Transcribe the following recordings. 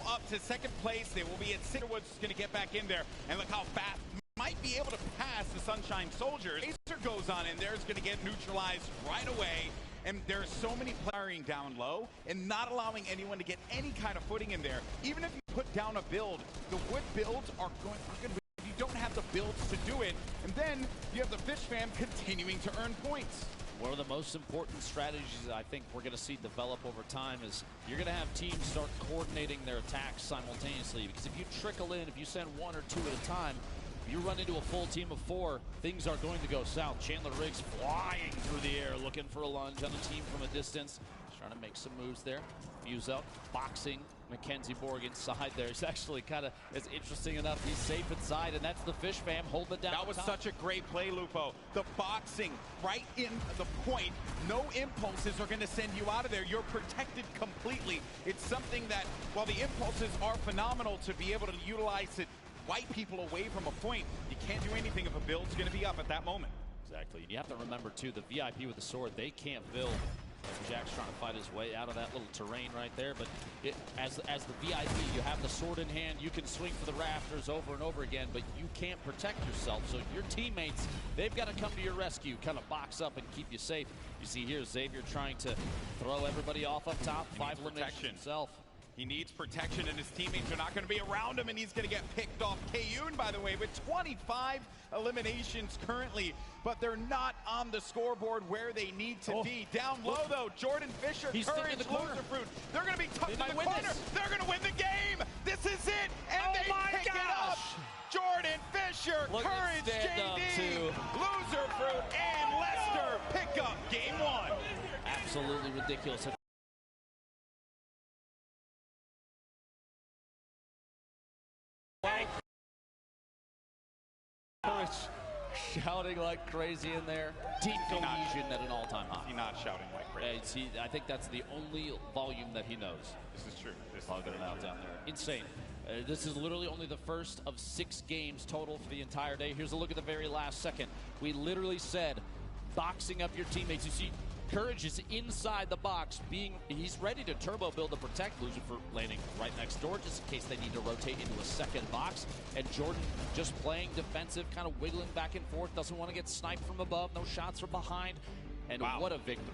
up to second place. They will be at Woods is going to get back in there. And look how fast might be able to pass the Sunshine Soldiers. Laser goes on in there. It's going to get neutralized right away. And there are so many players down low and not allowing anyone to get any kind of footing in there. Even if you put down a build, the wood builds are going to be, you don't have the builds to do it. And then you have the Fish Fam continuing to earn points. One of the most important strategies that I think we're going to see develop over time is you're going to have teams start coordinating their attacks simultaneously. Because if you trickle in, if you send one or two at a time, if you run into a full team of 4, things are going to go south. Chandler Riggs flying through the air, looking for a lunge on the team from a distance. He's trying to make some moves there. Fuse up, boxing. Mackenzie Borg inside there. He's actually it's interesting enough. He's safe inside, and that's the Fish Fam holding it down. That was such a great play, Lupo. The boxing right in the point. No impulses are going to send you out of there. You're protected completely. It's something that, while the impulses are phenomenal to be able to utilize it, wipe people away from a point, you can't do anything if a build's going to be up at that moment. Exactly. And you have to remember, too, the VIP with the sword, they can't build. Jack's trying to fight his way out of that little terrain right there, but as the VIP, you have the sword in hand, you can swing for the rafters over and over again, but you can't protect yourself. So your teammates, they've got to come to your rescue, kind of box up and keep you safe. You see here, Xavier trying to throw everybody off up top, 5 eliminations himself. He needs protection, and his teammates are not going to be around him, and he's going to get picked off. Kayun, by the way, with 25 eliminations currently, but they're not on the scoreboard where they need to be. Down low, though, Jordan Fisher, Courage, Loserfruit. They're going to be tucked in the corner. They're going to win the game. This is it, and they pick it up. Jordan Fisher, Courage, JD, Loserfruit, and Lester pick up game 1. Absolutely ridiculous. Courage shouting like crazy in there. Deep cohesion at an all-time high. He's not shouting like crazy. I think that's the only volume that he knows. This is true. Plugging it out down there. Insane. This is literally only the first of 6 games total for the entire day. Here's a look at the very last second. We literally said, boxing up your teammates. You see, Courage is inside the box, he's ready to turbo build to protect Loserfruit landing right next door, just in case they need to rotate into a second box. And Jordan just playing defensive, kind of wiggling back and forth, doesn't want to get sniped from above, no shots from behind. And what a victory.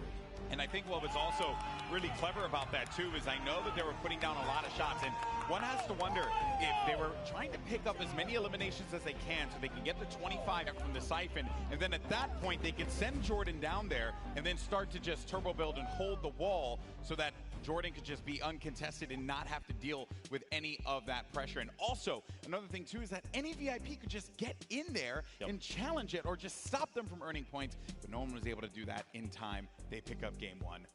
And I think what was also really clever about that, too, is I know that they were putting down a lot of shots, and one has to wonder if they were trying to pick up as many eliminations as they can so they can get the 25 from the siphon, and then at that point they can send Jordan down there and then start to just turbo build and hold the wall so that Jordan could just be uncontested and not have to deal with any of that pressure. And also, another thing too is that any VIP could just get in there and challenge it or just stop them from earning points, but no one was able to do that in time. They pick up game 1. And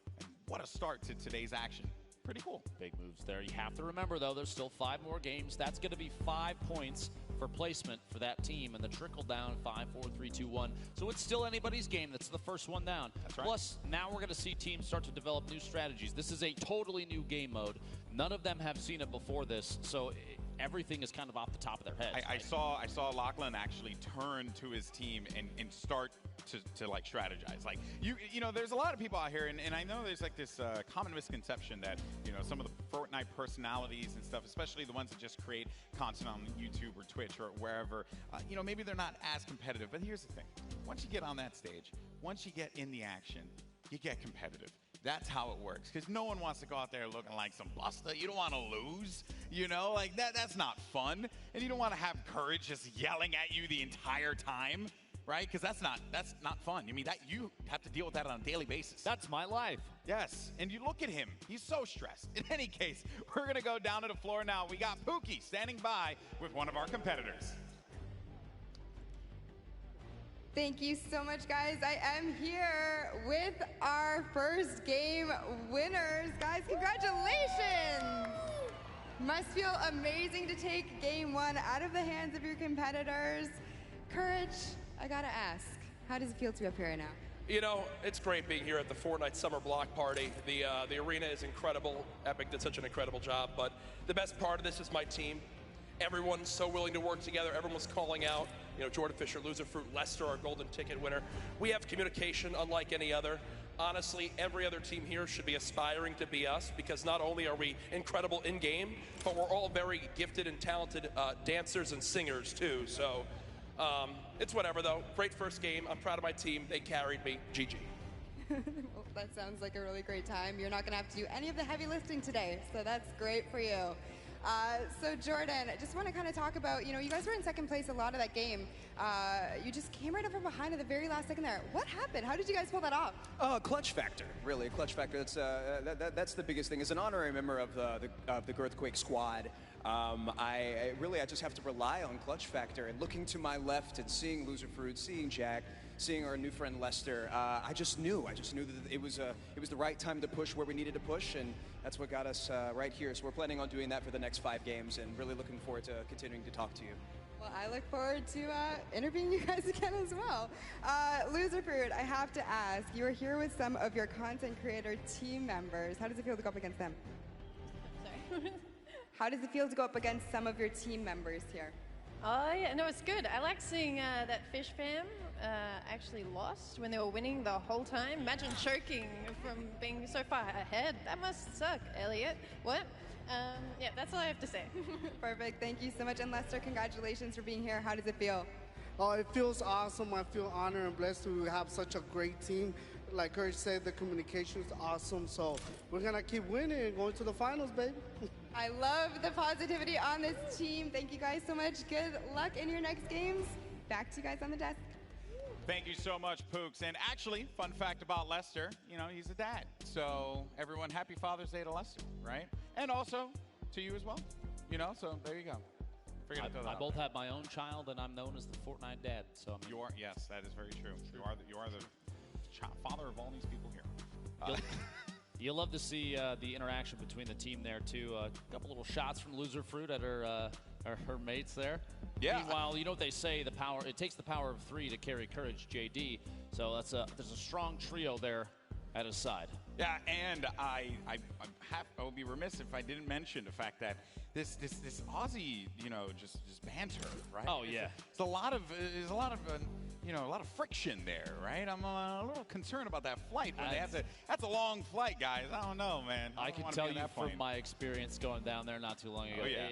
what a start to today's action. Pretty cool. Big moves there. You have to remember, though, there's still 5 more games. That's going to be 5 points for placement for that team, and the trickle down 5, 4, 3, 2, 1. So it's still anybody's game. That's the first one down. That's right. Plus, now we're going to see teams start to develop new strategies. This is a totally new game mode. None of them have seen it before this, so everything is kind of off the top of their heads. I saw Lachlan actually turn to his team and start to like strategize. Like you know, there's a lot of people out here, and I know there's like this common misconception that, you know, some of the Fortnite personalities and stuff, especially the ones that just create content on YouTube or Twitch or wherever, you know, maybe they're not as competitive. But here's the thing: once you get on that stage, once you get in the action, you get competitive. That's how it works, because no one wants to go out there looking like some buster. You don't want to lose, you know, like that's not fun. And you don't want to have Courage just yelling at you the entire time, right? Because that's not fun. I mean, that you have to deal with that on a daily basis. That's my life. Yes, and you look at him. He's so stressed. In any case, we're going to go down to the floor now. We got Pookie standing by with one of our competitors. Thank you so much, guys. I am here with our first game winners. Guys, congratulations! Must feel amazing to take game 1 out of the hands of your competitors. Courage, I gotta ask, how does it feel to be up here right now? You know, it's great being here at the Fortnite Summer Block Party. The arena is incredible. Epic did such an incredible job, but the best part of this is my team. Everyone's so willing to work together. Everyone's calling out. You know, Jordan Fisher, Loserfruit, Lester, our golden ticket winner. We have communication unlike any other. honestly, every other team here should be aspiring to be us, because not only are we incredible in-game, but we're all very gifted and talented dancers and singers, too. So it's whatever, though. Great first game. I'm proud of my team. They carried me. GG. Well, that sounds like a really great time. You're not going to have to do any of the heavy lifting today, so that's great for you. So Jordan, I just want to kind of talk about, you guys were in second place a lot of that game. You just came right up from behind at the very last second there. What happened? How did you guys pull that off? Clutch factor, really. A clutch factor. That's the biggest thing. As an honorary member of the Girthquake squad, I just have to rely on clutch factor. And looking to my left and seeing Loser Fruit, seeing Jack, seeing our new friend Lester, I just knew that it was the right time to push where we needed to push, and that's what got us right here. So we're planning on doing that for the next 5 games, and really looking forward to continuing to talk to you. Well, I look forward to interviewing you guys again as well. Loser Fruit, I have to ask, you are here with some of your content creator team members. How does it feel to go up against them? Sorry. How does it feel to go up against some of your team members here? Oh, yeah, no, it's good. I like seeing that Fish Fam actually lost when they were winning the whole time. Imagine choking from being so far ahead. That must suck, Elliot. What? Yeah, that's all I have to say. Perfect. Thank you so much. And Lester, congratulations for being here. How does it feel? Oh, it feels awesome. I feel honored and blessed to have such a great team. Like Kurt said, the communication is awesome. So we're going to keep winning and going to the finals, baby. I love the positivity on this team. Thank you guys so much. Good luck in your next games. Back to you guys on the desk. Thank you so much, Pooks. And actually, fun fact about Lester, he's a dad. So everyone, happy Father's Day to Lester, right? And also to you as well. So there you go. I both have my own child, and I'm known as the Fortnite dad. So yes, that is very true. You are the father of all these people here. You'll love to see the interaction between the team there too. A couple little shots from Loser Fruit at her mates there. Yeah. Meanwhile, you know what they say: it takes the power of 3 to carry courage. JD. So there's a strong trio there at his side. Yeah, and I would be remiss if I didn't mention the fact that this Aussie, just banter, right? Oh yeah. There's a lot of friction there, right? I'm a little concerned about that flight when they have to. That's a long flight, guys. I don't know, man. I can tell you from my experience going down there not too long ago. Oh, yeah.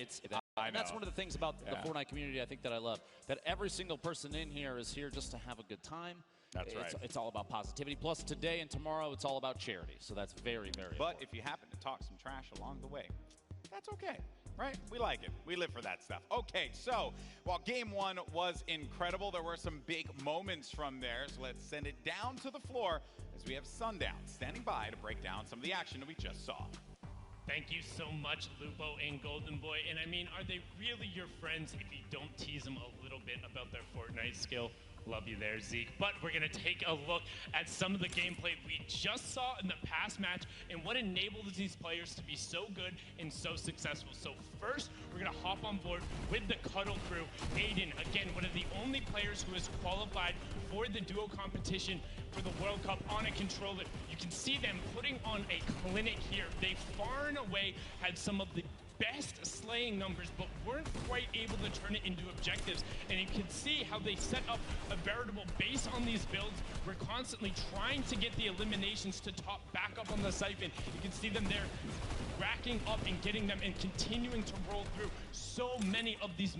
And that's one of the things about the Fortnite community I think that I love. That every single person in here is here just to have a good time. That's right. It's all about positivity. Plus, today and tomorrow, it's all about charity. So that's very, very important. But if you happen to talk some trash along the way, that's okay, right? We like it. We live for that stuff. Okay, so while Game 1 was incredible, there were some big moments from there. So let's send it down to the floor as we have Sundown standing by to break down some of the action that we just saw. Thank you so much, Lupo and Golden Boy. And I mean, are they really your friends if you don't tease them a little bit about their Fortnite skill? Love you there, Zeke. But we're going to take a look at some of the gameplay we just saw in the past match and what enabled these players to be so good and so successful. So first, we're going to hop on board with the Cuddle crew. Aiden, again, one of the only players who has qualified for the duo competition for the World Cup on a controller. You can see them putting on a clinic here. They far and away had some of the best slaying numbers, but weren't quite able to turn it into objectives. And you can see how they set up a veritable base on these builds. We're constantly trying to get the eliminations to top back up on the siphon. You can see them there racking up and getting them and continuing to roll through so many of these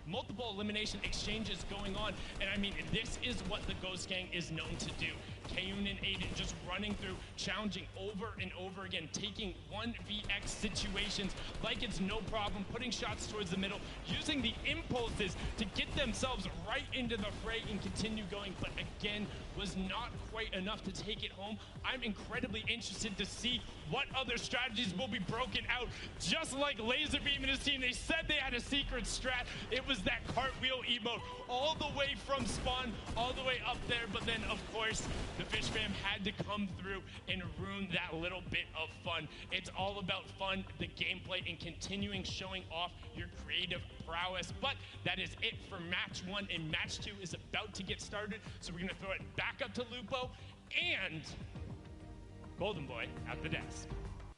multiple elimination exchanges going on. And I mean, this is what the Ghost Gang is known to do. Kayun and Aiden just running through, challenging over and over again, taking 1vx situations like it's no problem, putting shots towards the middle, using the impulses to get themselves right into the fray and continue going, but again, was not quite enough to take it home. I'm incredibly interested to see what other strategies will be broken out. Just like Laserbeam and his team, they said they had a secret strat. It was that cartwheel emote all the way from spawn, all the way up there, but then of course, the Fish Fam had to come through and ruin that little bit of fun. It's all about fun, the gameplay, and continuing showing off your creative prowess. But that is it for match 1, and match 2 is about to get started. So we're gonna throw it back up to Lupo and Golden Boy at the desk.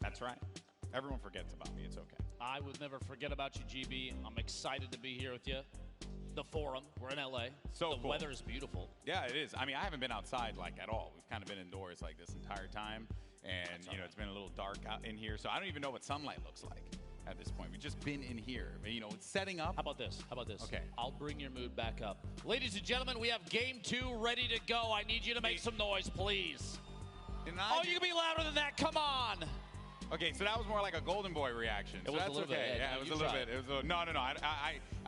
That's right. Everyone forgets about me. It's okay. I would never forget about you, GB. I'm excited to be here with you. the Forum. We're in LA. So the cool. weather is beautiful. Yeah, it is. I mean, I haven't been outside like at all. We've kind of been indoors like this entire time, and you know, it's been a little dark out in here, so I don't even know what sunlight looks like at this point. We've just been in here. You know, it's setting up. How about this? How about this? Okay. I'll bring your mood back up. Ladies and gentlemen, we have game 2 ready to go. I need you to make some noise, please. Oh, you can be louder than that. Come on. Okay, so that was more like a Golden Boy reaction. It was a little bit. Yeah, it was a little bit. It was a, no.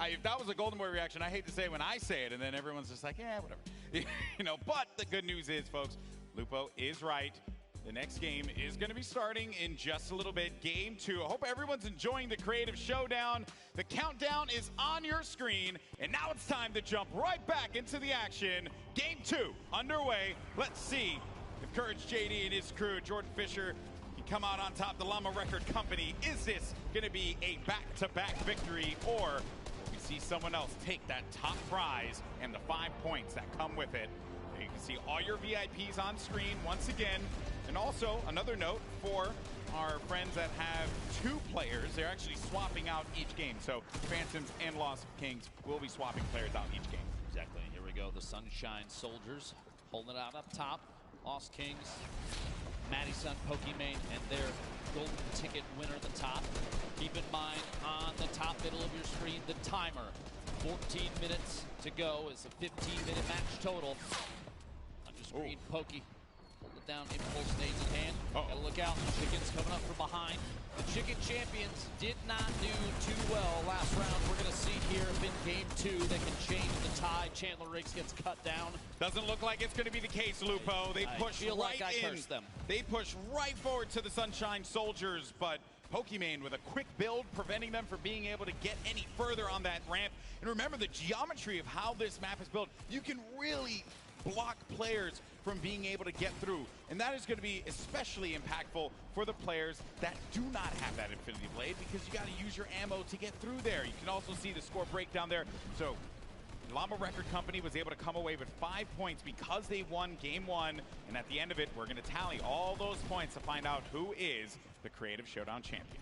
If that was a Golden Boy reaction, I hate to say it when I say it, and then everyone's just like, yeah, whatever. You know, but the good news is, folks, Lupo is right. The next game is going to be starting in just a little bit. Game 2. I hope everyone's enjoying the creative showdown. The countdown is on your screen, and now it's time to jump right back into the action. Game 2 underway. Let's see if Courage JD and his crew, Jordan Fisher, can come out on top. The Llama Record Company. Is this going to be a back-to-back victory, or will we see someone else take that top prize and the 5 points that come with it? You can see all your VIPs on screen once again. And also, another note for our friends that have 2 players, they're actually swapping out each game. So Phantoms and Lost Kings will be swapping players out each game. Exactly. Here we go. The Sunshine Soldiers holding it out up top. Lost Kings, Madison, Pokimane, and their golden ticket winner at the top. Keep in mind, on the top middle of your screen, the timer. 14 minutes to go. It's a 15-minute match total. On your screen, Pokey. Hold it down, impulse nades in hand. Gotta look out. The Chicken's coming up from behind. The Chicken champions did not do too well last round. We're going to see here if in game 2 they can change the tide. Chandler Riggs gets cut down. Doesn't look like it's going to be the case, Lupo. They push in. They push right forward to the Sunshine Soldiers, but Pokimane with a quick build, preventing them from being able to get any further on that ramp. And remember the geometry of how this map is built. You can really block players from being able to get through. And that is going to be especially impactful for the players that do not have that Infinity Blade, because you got to use your ammo to get through there. You can also see the score breakdown there. So Llama Record Company was able to come away with 5 points because they won game 1. And at the end of it, we're going to tally all those points to find out who is the Creative Showdown champion.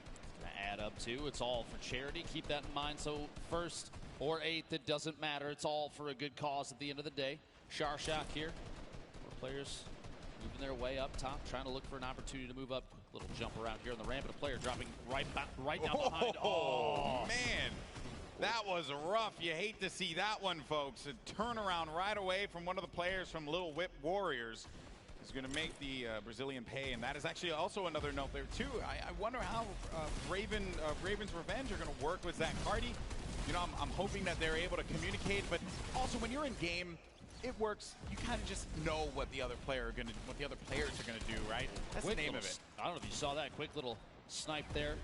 Add up to, it's all for charity. Keep that in mind. So first or 8th, it doesn't matter. It's all for a good cause at the end of the day. Sharshak here. Players moving their way up top, trying to look for an opportunity to move up. Little jump around here on the ramp, and a player dropping right down behind. Oh, man. That was rough. You hate to see that one, folks. A turnaround right away from one of the players from Little Whip Warriors is going to make the Brazilian pay, and that is actually also another note there, too. I wonder how Raven's Revenge are going to work with Zach Hardy. You know, I'm hoping that they're able to communicate, but also when you're in game, it works. You kind of just know what the other players are going to do, right? That's the name of it. I don't know if you saw that quick little snipe there.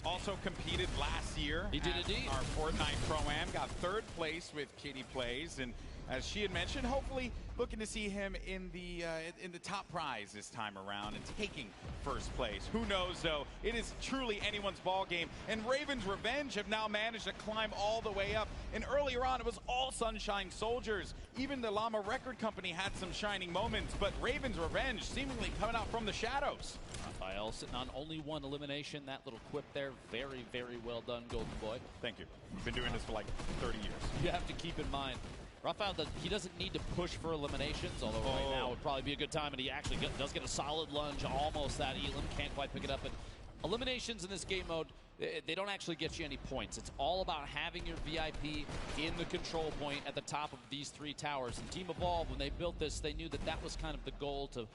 Also competed last year. He did indeed. Our Fortnite Pro-Am, got 3rd place with Kitty Plays, and as she had mentioned, hopefully looking to see him in the top prize this time around and taking first place. Who knows, though? It is truly anyone's ball game, and Raven's Revenge have now managed to climb all the way up. And earlier on, it was all Sunshine Soldiers. Even the Llama Record Company had some shining moments, but Raven's Revenge seemingly coming out from the shadows. Raphael sitting on only one elimination. That little quip there, very, very well done, Golden Boy. Thank you. You've been doing this for like 30 years. You have to keep in mind, Raphael, that he doesn't need to push for eliminations, although right now would probably be a good time, and he actually does get a solid lunge, almost that Elam, can't quite pick it up. But eliminations in this game mode, they don't actually get you any points. It's all about having your VIP in the control point at the top of these 3 towers. And Team Evolve, when they built this, they knew that that was kind of the goal, to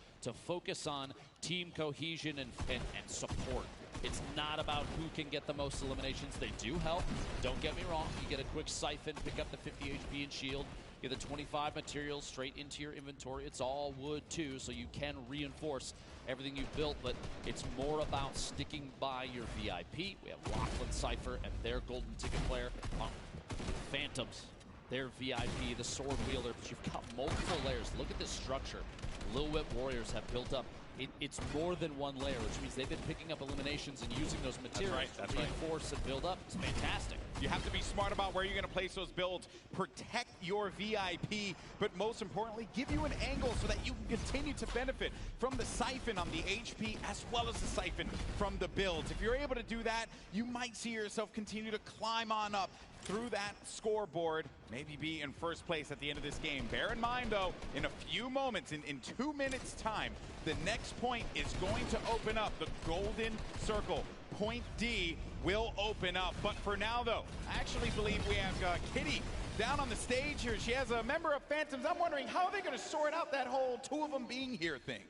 focus on team cohesion and support. It's not about who can get the most eliminations. They do help. Don't get me wrong. You get a quick siphon, pick up the 50 HP and shield. Get the 25 materials straight into your inventory. It's all wood too, so you can reinforce everything you've built, but it's more about sticking by your VIP. We have Lachlan Cypher and their golden ticket player. Phantoms, their VIP, the sword wielder, but you've got multiple layers. Look at this structure Lil Whip Warriors have built up. It's more than one layer, which means they've been picking up eliminations and using those materials to reinforce and build up. It's fantastic. You have to be smart about where you're going to place those builds, protect your VIP, but most importantly, give you an angle so that you can continue to benefit from the siphon on the HP as well as the siphon from the builds. If you're able to do that, you might see yourself continue to climb on up through that scoreboard, maybe be in first place at the end of this game. Bear in mind, though, in a few moments, in 2 minutes' time, the next point is going to open up, the golden circle. Point D will open up. But for now, though, I actually believe we have Kitty down on the stage here. She has a member of Phantoms. I'm wondering, how are they going to sort out that whole 2 of them being here thing?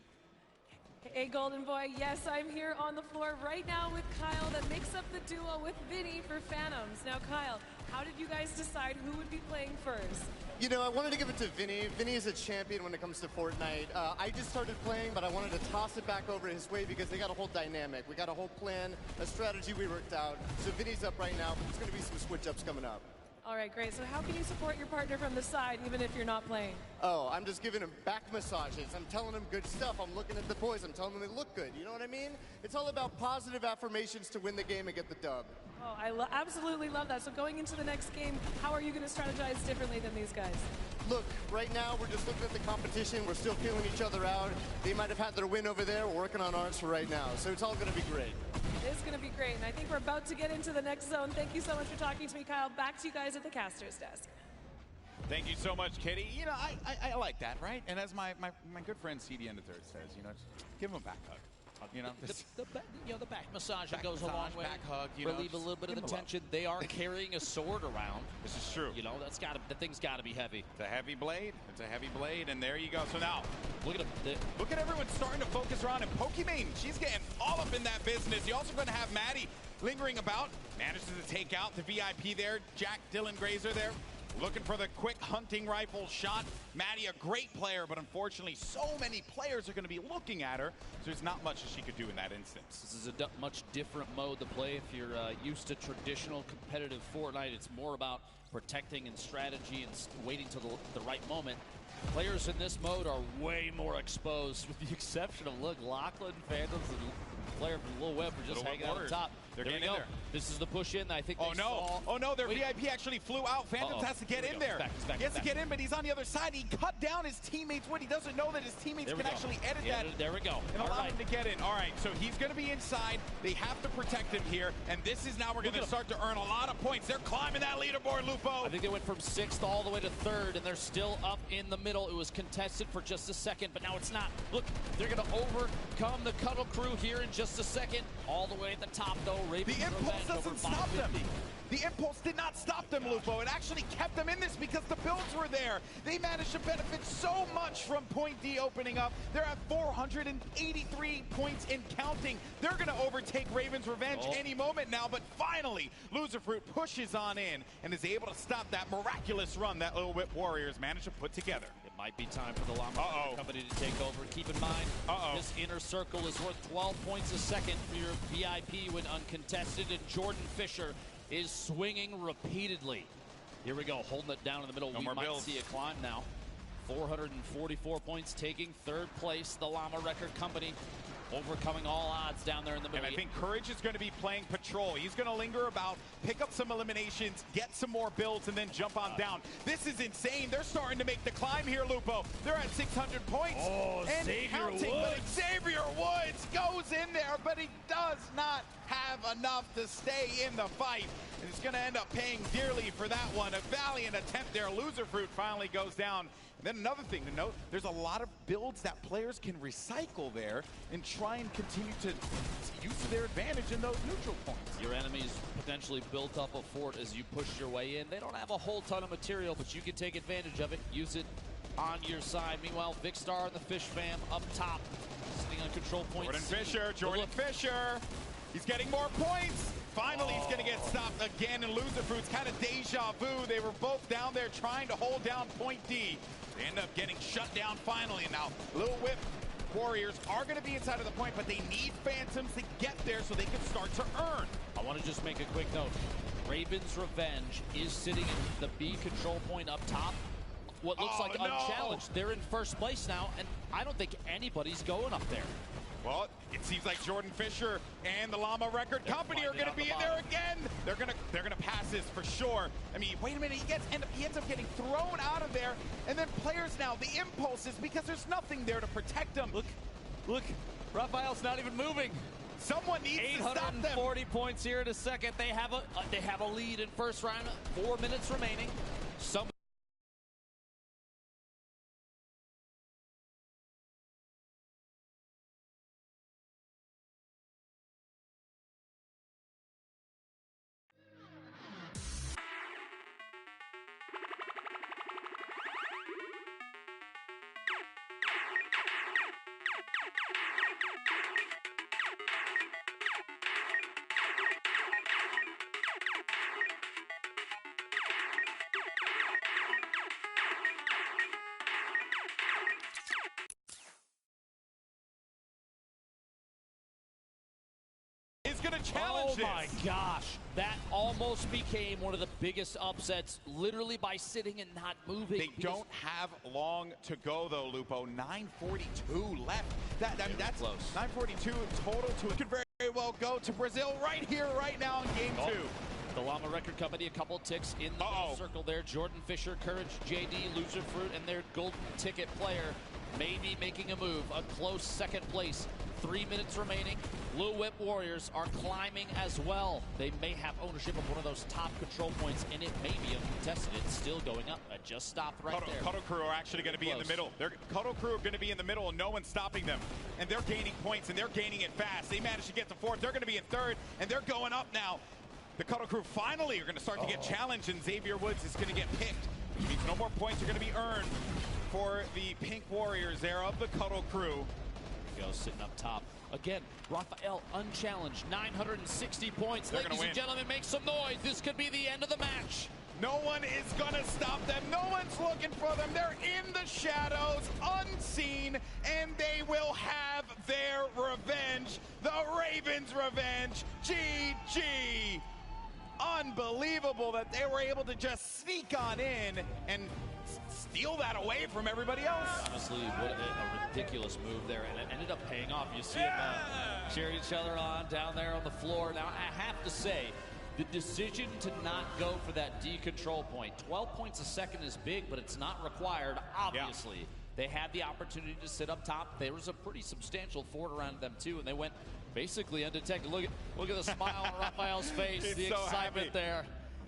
Hey, Golden Boy. Yes, I'm here on the floor right now with Kyle that makes up the duo with Vinny for Phantoms. Now, Kyle, how did you guys decide who would be playing first? You know, I wanted to give it to Vinny. Vinny is a champion when it comes to Fortnite. I just started playing, but I wanted to toss it back over his way because they got a whole dynamic. We got a whole plan, a strategy we worked out. So Vinny's up right now, but there's going to be some switch-ups coming up. All right, great. So how can you support your partner from the side even if you're not playing? Oh, I'm just giving him back massages. I'm telling him good stuff. I'm looking at the boys. I'm telling them they look good. You know what I mean? It's all about positive affirmations to win the game and get the dub. Oh, I absolutely love that. So going into the next game, how are you going to strategize differently than these guys? Look, right now we're just looking at the competition. We're still feeling each other out. They might have had their win over there. We're working on ours for right now. So it's all going to be great. It is going to be great. And I think we're about to get into the next zone. Thank you so much for talking to me, Kyle. Back to you guys at the caster's desk. Thank you so much, Kitty. You know, I like that, right? And as my good friend CD and the Third says, you know, just give him a back hug. You know, the back massage goes a long way. Back hug, relieve a little bit of the tension. They are carrying a sword around. This is true. You know, the thing's got to be heavy. It's a heavy blade. It's a heavy blade, and there you go. So now, look at him. Look at everyone starting to focus around, and Pokimane, she's getting all up in that business. You're also going to have Maddie lingering about, manages to take out the VIP there. Jack Dylan Grazer there, looking for the quick hunting rifle shot. Maddie, a great player, but unfortunately so many players are going to be looking at her, so there's not much that she could do in that instance. This is a much different mode to play. If you're used to traditional competitive Fortnite, it's more about protecting and strategy and waiting till the right moment. Players in this mode are way more exposed, with the exception of, look, Lachlan, Phantoms, and player from Lil Web are just hanging out on top. They're there getting in there. This is the push in. I think. Oh no! Their VIP actually flew out. Phantoms has to get in there. He has to get in, but he's on the other side. He cut down his teammates when he doesn't know that his teammates can actually edit that. There we go. And allow him to get in. All right, so he's going to be inside. They have to protect him here, and this is now we're going to start to earn a lot of points. They're climbing that leaderboard, Lupo. I think they went from 6th all the way to 3rd, and they're still up in the middle. It was contested for just a second, but now it's not. Look, they're going to overcome the Cuddle crew here in just a second. All the way at the top, though. The impulse doesn't stop them. The impulse did not stop them, Lupo. It actually kept them in this because the builds were there. They managed to benefit so much from Point D opening up. They're at 483 points in counting. They're going to overtake Raven's Revenge any moment now, but finally, Loserfruit pushes on in and is able to stop that miraculous run that Lil Whip Warriors managed to put together. It might be time for the Llama Company to take over. Keep in mind, this inner circle is worth 12 points a second for your VIP when uncontested, and Jordan Fisher is swinging repeatedly. Here we go, holding it down in the middle. No we more might builds. see a climb now. 444 points, taking third place. The Llama Record Company overcoming all odds down there in the middle. And I think Courage is going to be playing patrol. He's going to linger about, pick up some eliminations, get some more builds, and then jump on down. This is insane. They're starting to make the climb here, Lupo. They're at 600 points. Oh, and Xavier counting, Woods. But Xavier Woods goes in there, but he does not have enough to stay in the fight. And it's going to end up paying dearly for that one. A valiant attempt there. Loser Fruit finally goes down. And then another thing to note, there's a lot of builds that players can recycle there and try and continue to use to their advantage in those neutral points. Your enemies potentially built up a fort as you push your way in. They don't have a whole ton of material, but you can take advantage of it, use it on your side. Meanwhile, Vicstar and the Fish Fam up top, sitting on control point. Jordan Fisher, he's getting more points. Finally, he's going to get stopped again, and Loser Fruit's kind of deja vu. They were both down there trying to hold down point D. They end up getting shut down finally. And now, Lil Whip Warriors are going to be inside of the point, but they need Phantoms to get there so they can start to earn. I want to just make a quick note. Raven's Revenge is sitting in the B control point up top. What looks like unchallenged. They're in first place now, and I don't think anybody's going up there. Well, it seems like Jordan Fisher and the Llama Record Company are going to be in there again. They're gonna pass this for sure. I mean, wait a minute, he ends up getting thrown out of there, and then players now, the impulses, because there's nothing there to protect them. Look, Raphael's not even moving. Someone needs to stop them. 840 points here in a second. They have a lead in first round. 4 minutes remaining. Going to challenge this. Oh my gosh, that almost became one of the biggest upsets, literally by sitting and not moving. They don't have long to go though, Lupo. 9:42 left. That's close. 9:42 total to it. Could very well go to Brazil right here, right now in game 2. The Llama Record Company, a couple ticks in the middle circle there. Jordan Fisher, Courage, JD, Loser Fruit, and their golden ticket player maybe making a move. A close second place. 3 minutes remaining. Blue Whip Warriors are climbing as well. They may have ownership of one of those top control points, and it may be uncontested. It's still going up. It just stopped right there. Cuddle Crew are actually going to be in the middle. Cuddle Crew are going to be in the middle, and no one's stopping them. And they're gaining points, and they're gaining it fast. They managed to get to fourth. They're going to be in third, and they're going up now. The Cuddle Crew finally are going to start to get challenged, and Xavier Woods is going to get picked, which means no more points are going to be earned for the Pink Warriors there of the Cuddle Crew. Go sitting up top. Again, Raphael unchallenged, 960 points. Ladies and gentlemen, make some noise. This could be the end of the match. No one is going to stop them. No one's looking for them. They're in the shadows, unseen, and they will have their revenge. The Ravens' revenge. GG. Unbelievable that they were able to just sneak on in and steal that away from everybody else. Honestly, what a ridiculous move there, and it ended up paying off. You see them cheering each other on down there on the floor. Now, I have to say, the decision to not go for that D control point, 12 points a second is big, but it's not required, obviously. Yeah. They had the opportunity to sit up top. There was a pretty substantial fort around them, too, and they went basically undetected. Look at the smile on Raphael's face, the excitement there.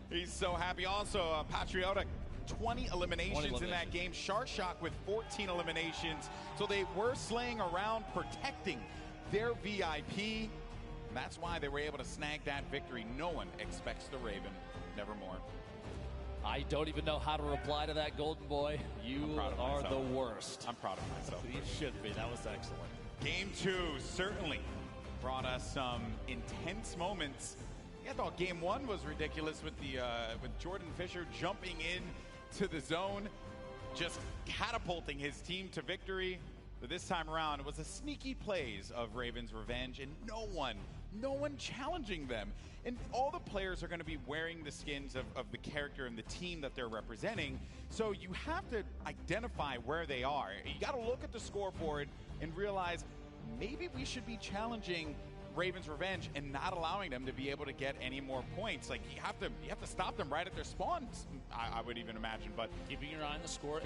He's so happy. Also, Patriotic, 20 eliminations in that game. Shock with 14 eliminations. So they were slaying around, protecting their VIP. And that's why they were able to snag that victory. No one expects the Raven. Nevermore. I don't even know how to reply to that, Golden Boy. You are the worst. I'm proud of myself. You should be. That was excellent. Game 2 certainly brought us some intense moments. I thought game 1 was ridiculous with the with Jordan Fisher jumping in to the zone, just catapulting his team to victory. But this time around, it was a sneaky plays of Ravens' Revenge, and no one no one challenging them. And all the players are going to be wearing the skins of the character and the team that they're representing. So you have to identify where they are. You got to look at the scoreboard and realize maybe we should be challenging Raven's Revenge and not allowing them to be able to get any more points. Like you have to stop them right at their spawns, I would even imagine. But keeping your eye on the score.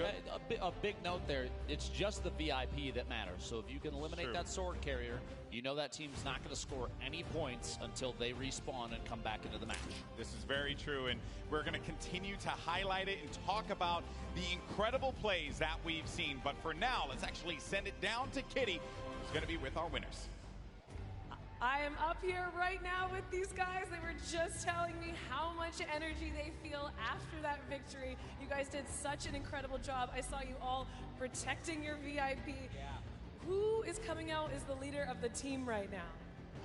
A big note there, it's just the VIP that matters. So if you can eliminate that sword carrier, you know that team's not going to score any points until they respawn and come back into the match. This is very true, and we're going to continue to highlight it and talk about the incredible plays that we've seen. But for now, let's actually send it down to Kitty, who's going to be with our winners. I am up here right now with these guys. They were just telling me how much energy they feel after that victory. You guys did such an incredible job. I saw you all protecting your VIP. Yeah. Who is coming out as the leader of the team right now?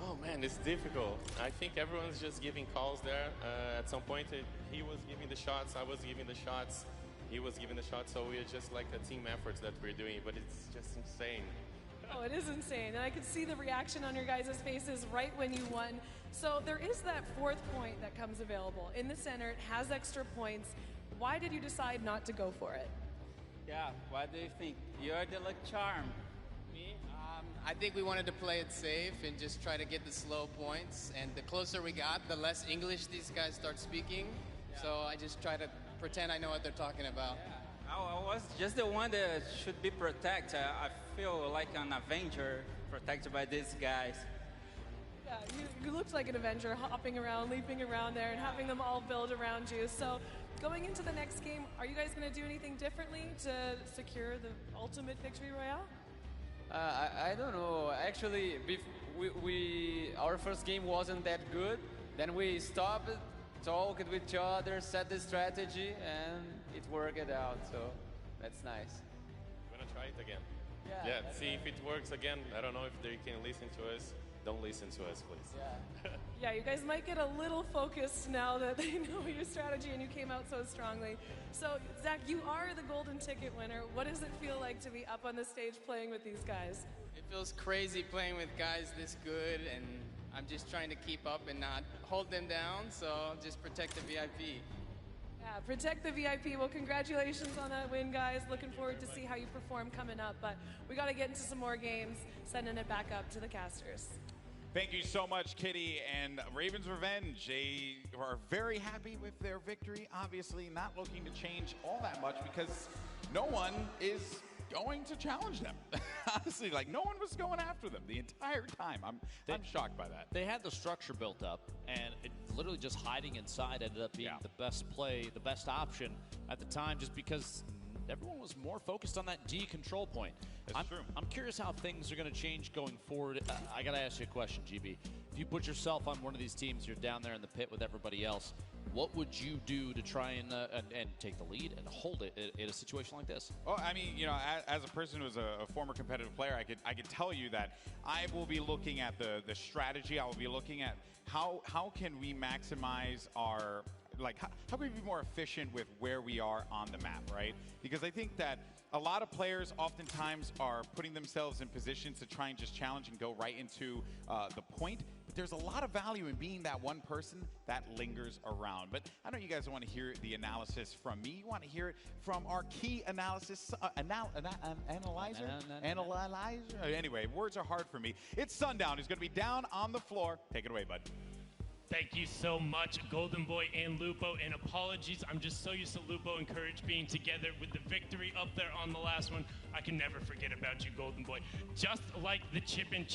Oh man, it's difficult. I think everyone's just giving calls there. At some point, he was giving the shots, I was giving the shots, he was giving the shots, so we're just like a team effort that we're doing, but it's just insane. Oh, it is insane. And I could see the reaction on your guys' faces right when you won. So there is that fourth point that comes available. In the center, it has extra points. Why did you decide not to go for it? Yeah, what do you think? You're the luck charm. Me? I think we wanted to play it safe and just try to get the slow points. And the closer we got, the less English these guys start speaking. Yeah. So I just try to pretend I know what they're talking about. Yeah. I was just the one that should be protected. I feel like an Avenger protected by these guys. Yeah, you looked like an Avenger, hopping around, leaping around there, and having them all build around you. So going into the next game, are you guys going to do anything differently to secure the ultimate victory royale? I don't know. Actually, our first game wasn't that good. Then we stopped, talked with each other, set the strategy, and it worked out. So that's nice. We're gonna try it again. Yeah, see if it works again. I don't know if they can listen to us. Don't listen to us, please. Yeah. Yeah, you guys might get a little focused now that they know your strategy and you came out so strongly. So, Zach, you are the golden ticket winner. What does it feel like to be up on the stage playing with these guys? It feels crazy playing with guys this good, and I'm just trying to keep up and not hold them down, so just protect the VIP. Yeah, protect the VIP. Well, congratulations on that win, guys. Looking forward to see how you perform coming up. But we got to get into some more games, sending it back up to the casters. Thank you so much, Kitty. And Raven's Revenge, they are very happy with their victory. Obviously not looking to change all that much because no one is going to challenge them. Honestly, like no one was going after them the entire time. I'm shocked by that. They had the structure built up, and it literally just hiding inside ended up being the best play, the best option at the time, just because everyone was more focused on that D control point. That's true. I'm curious how things are going to change going forward. I got to ask you a question, GB. If you put yourself on one of these teams, you're down there in the pit with everybody else, what would you do to try and take the lead and hold it in a situation like this? Well, I mean, you know, as a person who's a former competitive player, I could tell you that I will be looking at the strategy. I will be looking at how can we maximize our, like, how can we be more efficient with where we are on the map, right? Because I think that a lot of players oftentimes are putting themselves in positions to try and just challenge and go right into the point. But there's a lot of value in being that one person that lingers around. But I know you guys want to hear the analysis from me. You want to hear it from our key analysis analyzer. Anyway, words are hard for me. It's Sundown, who's going to be down on the floor. Take it away, bud. Thank you so much, Golden Boy and Lupo, and apologies. I'm just so used to Lupo and Courage being together with the victory up there on the last one. I can never forget about you, Golden Boy. Just like the Chicken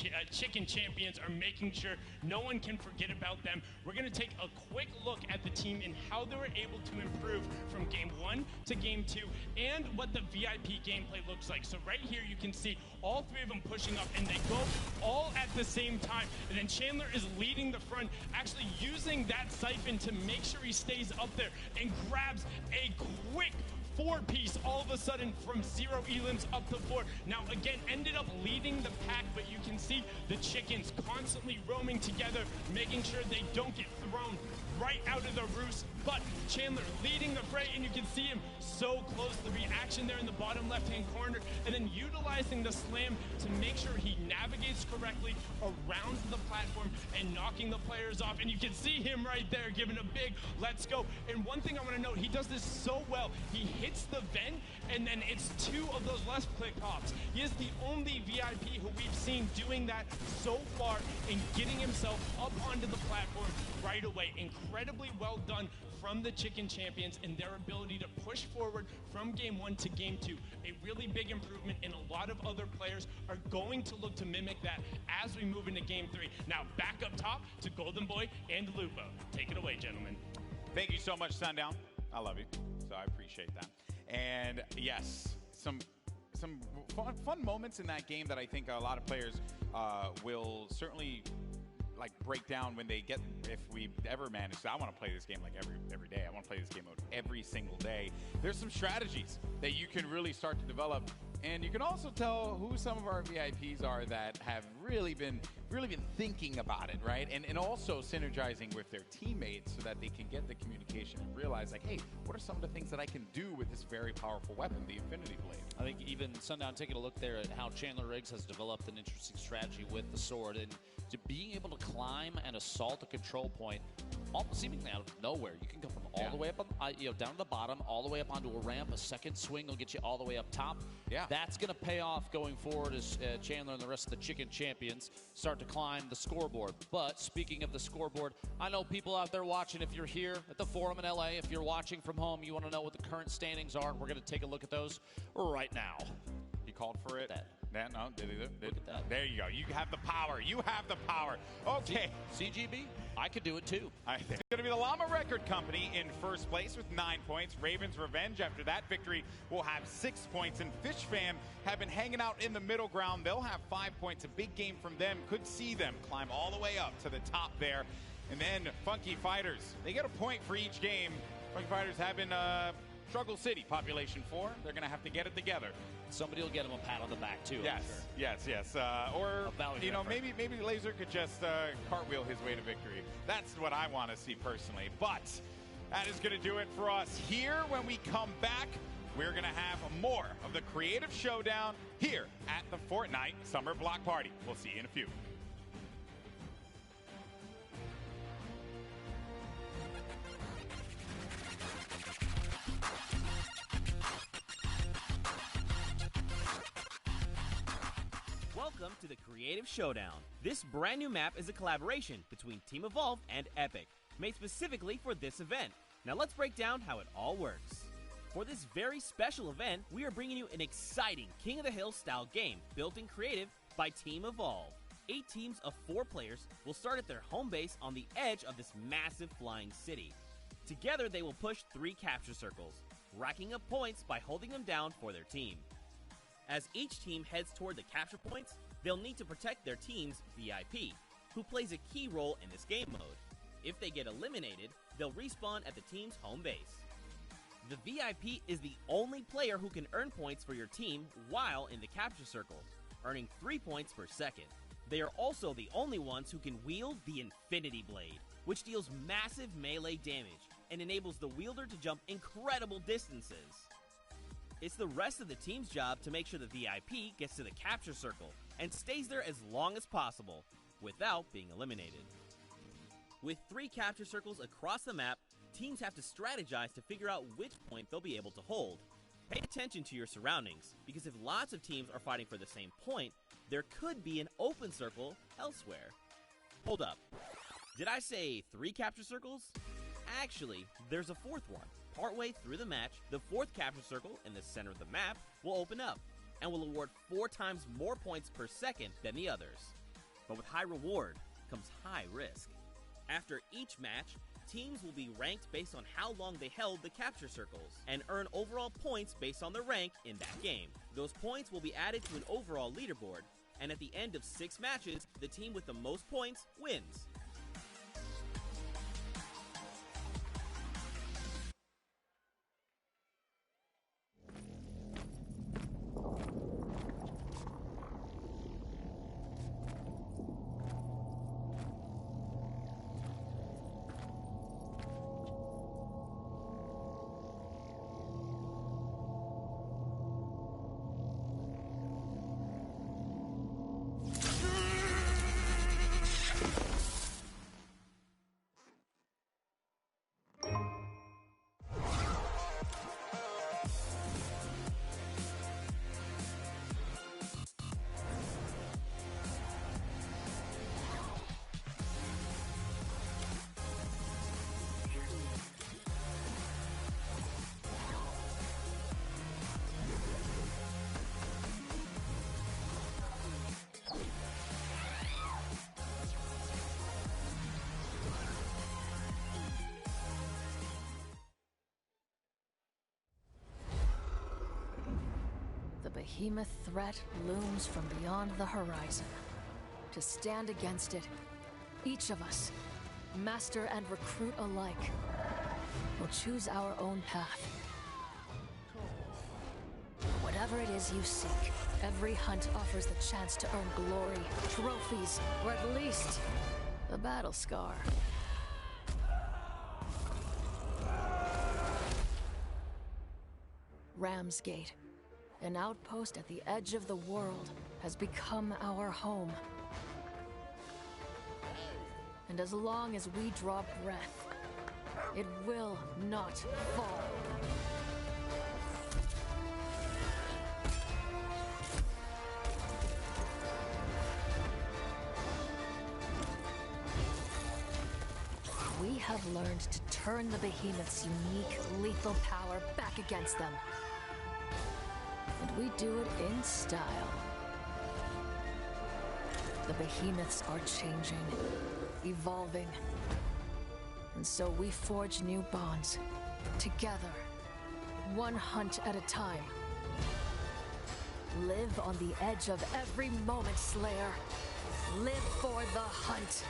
Champions are making sure no one can forget about them, we're going to take a quick look at the team and how they were able to improve from Game 1 to Game 2 and what the VIP gameplay looks like. So right here you can see all three of them pushing up, and they go all at the same time. And then Chandler is leading the front, actually using that siphon to make sure he stays up there and grabs a quick 4-piece all of a sudden from 0 elims up to 4. Now, again, ended up leading the pack, but you can see the chickens constantly roaming together, making sure they don't get thrown right out of the roost. But Chandler leading the fray, and you can see him so close. The reaction there in the bottom left-hand corner, and then utilizing the slam to make sure he navigates correctly around the platform and knocking the players off. And you can see him right there giving a big let's go. And one thing I want to note, he does this so well. He hits the vent, and then it's 2 of those left click hops. He is the only VIP who we've seen doing that so far and getting himself up onto the platform right away. Incredibly well done from the Chicken Champions and their ability to push forward from game 1 to game 2. A really big improvement, and a lot of other players are going to look to mimic that as we move into game 3. Now back up top to Golden Boy and Lupo. Take it away, gentlemen. Thank you so much, Sundown. I love you, so I appreciate that. And yes, some fun moments in that game that I think a lot of players will certainly like break down when they get, if we ever manage to. I want to play this game like every day. I want to play this game mode every single day. There's some strategies that you can really start to develop, and you can also tell who some of our VIPs are that have really been thinking about it, right? And also synergizing with their teammates so that they can get the communication and realize, like, hey, what are some of the things that I can do with this very powerful weapon, the Infinity Blade? I think even Sundown taking a look there at how Chandler Riggs has developed an interesting strategy with the sword, and to being able to climb and assault a control point almost seemingly out of nowhere. You can go from all the way up, down to the bottom, all the way up onto a ramp. A second swing will get you all the way up top. Yeah, that's going to pay off going forward as Chandler and the rest of the Chicken Champions start to climb the scoreboard. But speaking of the scoreboard, I know people out there watching. If you're here at the Forum in LA, if you're watching from home, you want to know what the current standings are. We're going to take a look at those right now. He called for it. Yeah, no, did he? Look at that. There you go. You have the power. You have the power. Okay. CGB, I could do it too. It's going to be the Llama Record Company in first place with 9 points. Raven's Revenge, after that victory, will have 6 points. And Fish Fam have been hanging out in the middle ground. They'll have 5 points. A big game from them. Could see them climb all the way up to the top there. And then Funky Fighters, they get a point for each game. Funky Fighters have been Struggle City, population 4. They're going to have to get it together. Somebody will get him a pat on the back, too. Yes, yes. Or, maybe Laser could just cartwheel his way to victory. That's what I want to see personally. But that is going to do it for us here. When we come back, we're going to have more of the Creative Showdown here at the Fortnite Summer Block Party. We'll see you in a few. Welcome to the Creative Showdown. This brand new map is a collaboration between Team Evolve and Epic, made specifically for this event. Now let's break down how it all works. For this very special event, we are bringing you an exciting King of the Hill style game built in creative by Team Evolve. 8 teams of 4 players will start at their home base on the edge of this massive flying city. Together they will push 3 capture circles, racking up points by holding them down for their team. As each team heads toward the capture points, they'll need to protect their team's VIP, who plays a key role in this game mode. If they get eliminated, they'll respawn at the team's home base. The VIP is the only player who can earn points for your team while in the capture circle, earning 3 points per second. They are also the only ones who can wield the Infinity Blade, which deals massive melee damage and enables the wielder to jump incredible distances. It's the rest of the team's job to make sure the VIP gets to the capture circle and stays there as long as possible without being eliminated. With 3 capture circles across the map, teams have to strategize to figure out which point they'll be able to hold. Pay attention to your surroundings, because if lots of teams are fighting for the same point, there could be an open circle elsewhere. Hold up. Did I say 3 capture circles? Actually, there's a 4th one. Partway through the match, the 4th capture circle in the center of the map will open up and will award 4 times more points per second than the others. But with high reward comes high risk. After each match, teams will be ranked based on how long they held the capture circles and earn overall points based on their rank in that game. Those points will be added to an overall leaderboard, and at the end of 6 matches, the team with the most points wins. behemoth threat looms from beyond the horizon. To stand against it, each of us, master and recruit alike, will choose our own path. Whatever it is you seek, every hunt offers the chance to earn glory, trophies, or at least a battle scar. Ramsgate, an outpost at the edge of the world, has become our home. And as long as we draw breath, it will not fall. We have learned to turn the behemoth's unique, lethal power back against them. And we do it in style. The behemoths are changing, evolving. And so we forge new bonds, together, one hunt at a time. Live on the edge of every moment, Slayer. Live for the hunt.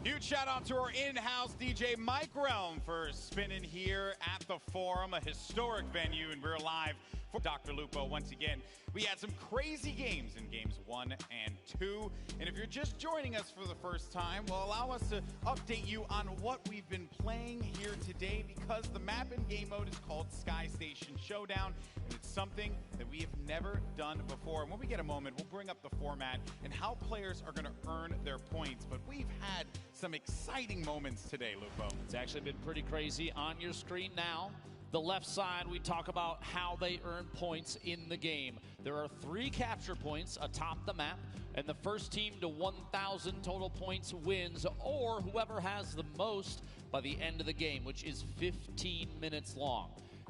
Huge shout out to our in-house DJ Mike Realm for spinning here at the Forum, a historic venue, and we're live for Dr. Lupo once again. We had some crazy games in games 1 and 2, and if you're just joining us for the first time, well, allow us to update you on what we've been playing here today, because the map and game mode is called Sky Station Showdown, and it's something that we have never done before. And when we get a moment, we'll bring up the format and how players are going to earn their points, but we've had some exciting moments today, Lupo. It's actually been pretty crazy. On your screen now, the left side, we talk about how they earn points in the game. There are 3 capture points atop the map, and the first team to 1,000 total points wins, or whoever has the most by the end of the game, which is 15 minutes long.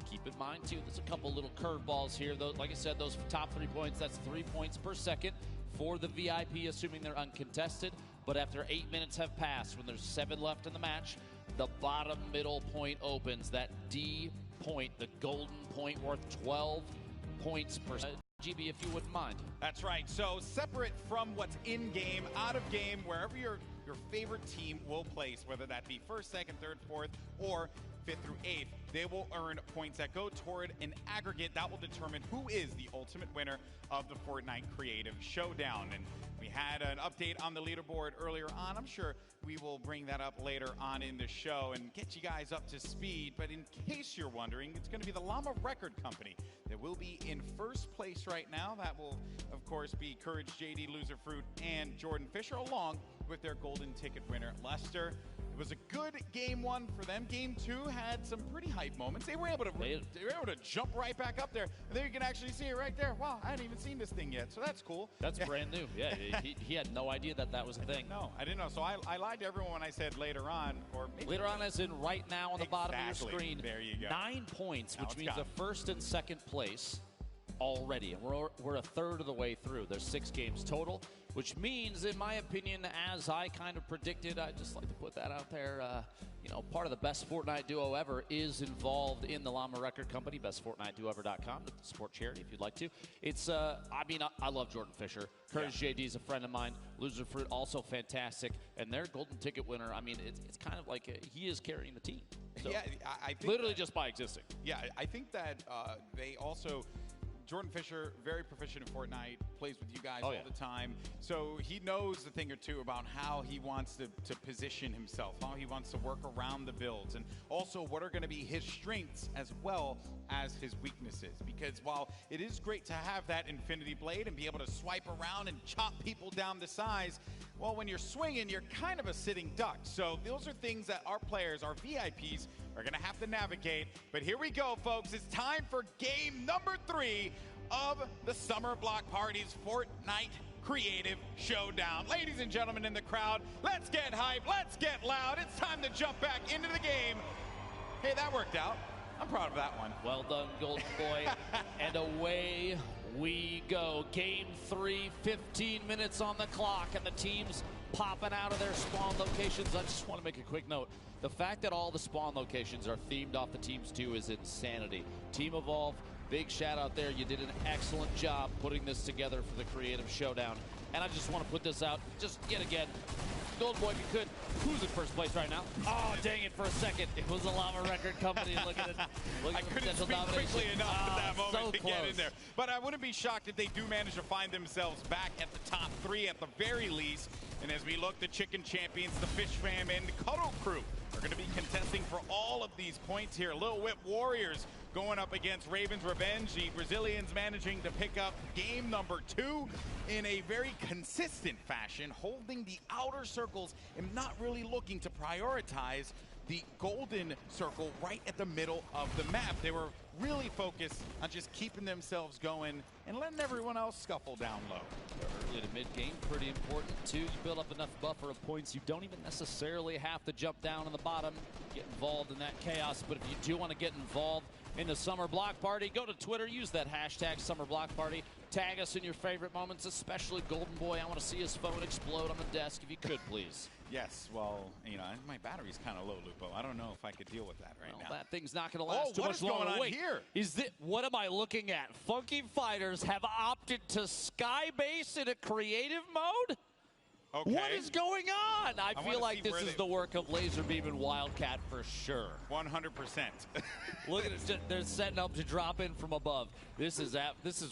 Keep in mind, too, there's a couple little curveballs here. Like I said, those top 3 points, that's 3 points per second for the VIP, assuming they're uncontested. But after 8 minutes have passed, when there's 7 left in the match, the bottom middle point opens. That D point, the golden point, worth 12 points per GB, if you wouldn't mind. That's right. So separate from what's in game, out of game, wherever your favorite team will place, whether that be first, second, third, fourth, or 5th through 8th, they will earn points that go toward an aggregate that will determine who is the ultimate winner of the Fortnite Creative Showdown. And we had an update on the leaderboard earlier on. I'm sure we will bring that up later on in the show and get you guys up to speed. But in case you're wondering, it's going to be the Llama Record Company that will be in first place right now. That will, of course, be Courage JD, Loser Fruit, and Jordan Fisher, along with their golden ticket winner, Lester. It was a good game 1 for them. Game 2 had some pretty hype moments. They were able to jump right back up there. And there you can actually see it right there. Wow, I hadn't even seen this thing yet, so that's cool. That's brand new. Yeah, he had no idea that was a thing. No, I didn't know. So I lied to everyone when I said later on, or maybe later on, as in right now on the bottom of your screen. There you go. 9 points, which means the first and second place already, and we're a third of the way through. There's 6 games total. which means, in my opinion, as I kind of predicted, I'd just like to put that out there, part of the best Fortnite duo ever is involved in the Llama Record Company, bestfortniteduoever.com, the support charity if you'd like to. It's, I love Jordan Fisher. Courage JD is a friend of mine. Loser Fruit, also fantastic. And their golden ticket winner, it's kind of like he is carrying the team. So, yeah, I think literally just by existing. Yeah, I think that they also, Jordan Fisher, very proficient in Fortnite, plays with you guys all the time. So he knows a thing or two about how he wants to position himself, how he wants to work around the builds, and also what are going to be his strengths as well as his weaknesses. Because while it is great to have that Infinity Blade and be able to swipe around and chop people down to size, well, when you're swinging, you're kind of a sitting duck. So those are things that our players, our VIPs, are going to have to navigate. But here we go, folks. It's time for game number 3 of the Summer Block Party's Fortnite Creative Showdown. Ladies and gentlemen in the crowd, let's get hype, let's get loud. It's time to jump back into the game. Hey, that worked out. I'm proud of that one. Well done, Golden Boy. And away we go. Game 3, 15 minutes on the clock, and the team's popping out of their spawn locations. I just want to make a quick note. The fact that all the spawn locations are themed off the teams too is insanity. Team Evolve, big shout out there. You did an excellent job putting this together for the Creative Showdown. And I just want to put this out just yet again. Golden Boy, if you could, who's in first place right now? Oh, dang it, for a second. It was the Llama Record Company. Look at it. I couldn't speak quickly enough at that moment to get in there. But I wouldn't be shocked if they do manage to find themselves back at the top 3 at the very least. And as we look, the Chicken Champions, the Fish Fam, and the Cuddle Crew are going to be contesting for all of these points here. Lil Whip Warriors going up against Raven's Revenge. The Brazilians managing to pick up game number 2 in a very consistent fashion, holding the outer circles and not really looking to prioritize the golden circle right at the middle of the map. They were really focused on just keeping themselves going and letting everyone else scuffle down low. Early to mid-game, pretty important too. You build up enough buffer of points. You don't even necessarily have to jump down on the bottom, get involved in that chaos. But if you do want to get involved in the Summer Block Party, go to Twitter, use that hashtag Summer Block Party. Tag us in your favorite moments, especially Golden Boy. I want to see his phone explode on the desk, if you could, please. Yes, well, my battery's kind of low, Lupo. I don't know if I could deal with that now. That thing's not going to last too much longer. What is going on Wait, here? What am I looking at? Funky Fighters have opted to skybase in a creative mode? Okay. What is going on? I feel like this is the work of Laserbeam and Wildcat for sure. 100%. Look at it. They're setting up to drop in from above. This is